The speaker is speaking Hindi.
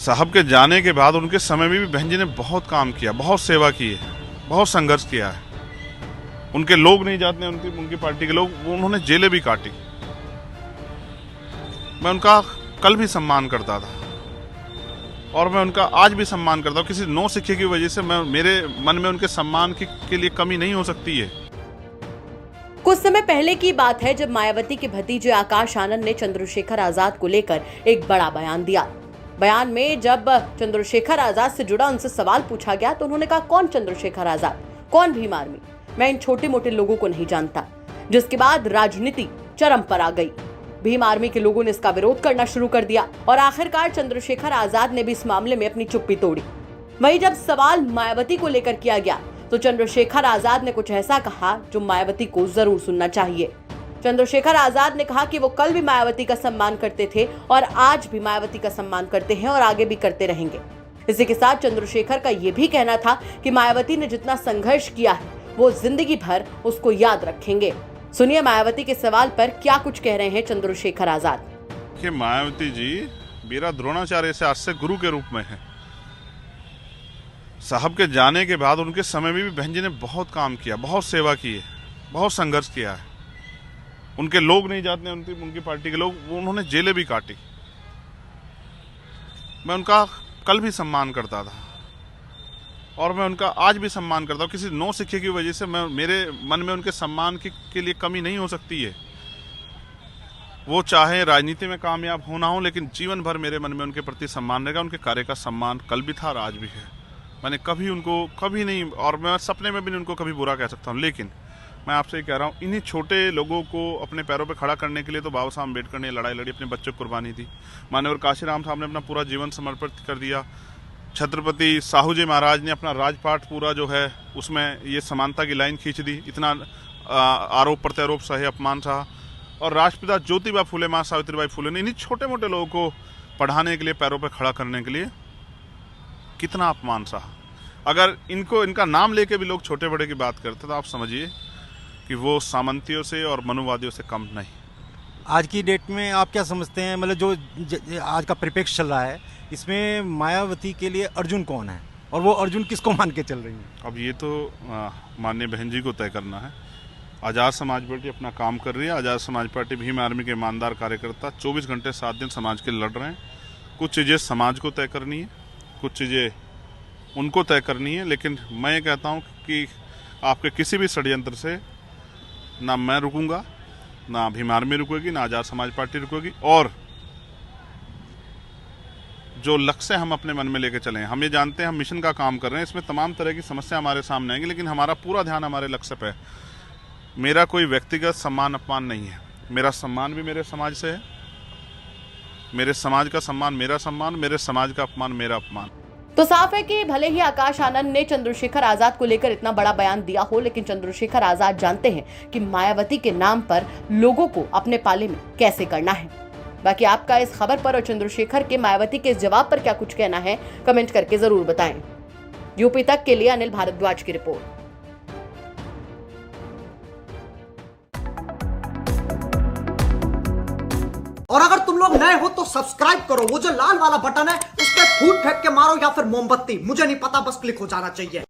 साहब के जाने के बाद उनके समय में भी बहन जी ने बहुत काम किया, बहुत सेवा की है, बहुत संघर्ष किया है। उनके लोग नहीं जाते, उनकी पार्टी के लोग, उन्होंने जेलें भी काटी। मैं उनका कल भी सम्मान करता था और मैं उनका आज भी सम्मान करता हूँ। किसी नौ सिक्के की वजह से मेरे मन में उनके सम्मान के लिए कमी नहीं हो सकती है। कुछ समय पहले की बात है जब मायावती के भतीजे आकाश आनंद ने चंद्रशेखर आजाद को लेकर एक बड़ा बयान दिया। बयान में जब चंद्रशेखर आजाद से जुड़ा उनसे सवाल पूछा गया तो उन्होंने कहा, कौन चंद्रशेखर आजाद, कौन भीम आर्मी, मैं इन छोटे मोटे लोगों को नहीं जानता। जिसके बाद राजनीति चरम पर आ गई। भीम आर्मी के लोगों ने इसका विरोध करना शुरू कर दिया और आखिरकार चंद्रशेखर आजाद ने भी इस मामले में अपनी चुप्पी तोड़ी। वहीं जब सवाल मायावती को लेकर किया गया तो चंद्रशेखर आजाद ने कुछ ऐसा कहा जो मायावती को जरूर सुनना चाहिए। चंद्रशेखर आजाद ने कहा कि वो कल भी मायावती का सम्मान करते थे और आज भी मायावती का सम्मान करते हैं और आगे भी करते रहेंगे। इसी के साथ चंद्रशेखर का ये भी कहना था कि मायावती ने जितना संघर्ष किया है वो जिंदगी भर उसको याद रखेंगे। सुनिए मायावती के सवाल पर क्या कुछ कह रहे हैं चंद्रशेखर आजाद। कि मायावती जी मेरा द्रोणाचार्य से आज से गुरु के रूप में है। साहब के जाने के बाद उनके समय में भी बहन जी ने बहुत काम किया, बहुत सेवा की है, बहुत संघर्ष किया है। उनके लोग नहीं जाते, उनकी पार्टी के लोग, उन्होंने जेलें भी काटी। मैं उनका कल भी सम्मान करता था और मैं उनका आज भी सम्मान करता हूँ। किसी नौ सिक्के की वजह से मेरे मन में उनके सम्मान के लिए कमी नहीं हो सकती है। वो चाहे राजनीति में कामयाब हो ना हो, लेकिन जीवन भर मेरे मन में उनके प्रति सम्मान रहेगा। उनके कार्य का सम्मान कल भी था और आज भी है। मैंने कभी उनको कभी नहीं, और मैं सपने में भी उनको कभी बुरा कह सकता हूँ। लेकिन मैं आपसे ये कह रहा हूँ, इन्हीं छोटे लोगों को अपने पैरों पे खड़ा करने के लिए तो बाबा साहब अम्बेडकर ने लड़ाई लड़ी, अपने बच्चों को कुर्बानी दी। मान्यवर काशीराम साहब ने अपना पूरा जीवन समर्पित कर दिया। छत्रपति साहू जी महाराज ने अपना राजपाट पूरा जो है उसमें ये समानता की लाइन खींच दी। इतना आरोप प्रत्यारोप सहे, अपमान सहा। और राष्ट्रपिता ज्योतिबा फुले, माँ सावित्रीबाई फुले ने इन्हीं छोटे मोटे लोगों को पढ़ाने के लिए, पैरों पर खड़ा करने के लिए कितना अपमान सहा। अगर इनका नाम लेके भी लोग छोटे बड़े की बात करते तो आप समझिए कि वो सामंतियों से और मनुवादियों से कम नहीं। आज की डेट में आप क्या समझते हैं, मतलब जो आज का परिप्रेक्ष्य चल रहा है, इसमें मायावती के लिए अर्जुन कौन है और वो अर्जुन किसको मान के चल रही है? अब ये तो माननीय बहन जी को तय करना है। आज़ाद समाज पार्टी अपना काम कर रही है। आज़ाद समाज पार्टी भीम आर्मी के ईमानदार कार्यकर्ता 24 घंटे 7 दिन समाज के लड़ रहे हैं। कुछ चीज़ें समाज को तय करनी है, कुछ चीज़ें उनको तय करनी है। लेकिन मैं ये कहता हूँ कि आपके किसी भी षड्यंत्र से ना मैं रुकूंगा, ना भीम आर्मी रुकेगी, ना आज़ाद समाज पार्टी रुकेगी। और जो लक्ष्य हम अपने मन में लेके चले हैं, हम ये जानते हैं हम मिशन का काम कर रहे हैं, इसमें तमाम तरह की समस्या हमारे सामने आएंगी, लेकिन हमारा पूरा ध्यान हमारे लक्ष्य पे है। मेरा कोई व्यक्तिगत सम्मान अपमान नहीं है। मेरा सम्मान भी मेरे समाज से है। मेरे समाज का सम्मान मेरा सम्मान, मेरे समाज का अपमान मेरा अपमान। तो साफ है कि भले ही आकाश आनंद ने चंद्रशेखर आजाद को लेकर इतना बड़ा बयान दिया हो, लेकिन चंद्रशेखर आजाद जानते हैं कि मायावती के नाम पर लोगों को अपने पाले में कैसे करना है। बाकी आपका इस खबर पर और चंद्रशेखर के मायावती के इस जवाब पर क्या कुछ कहना है, कमेंट करके जरूर बताएं। यूपी तक के लिए अनिल भारद्वाज की रिपोर्ट। और अगर तुम लोग नए हो तो सब्सक्राइब करो, वो जो लाल वाला बटन है उस पर फूट फेंक के मारो या फिर मोमबत्ती, मुझे नहीं पता, बस क्लिक हो जाना चाहिए।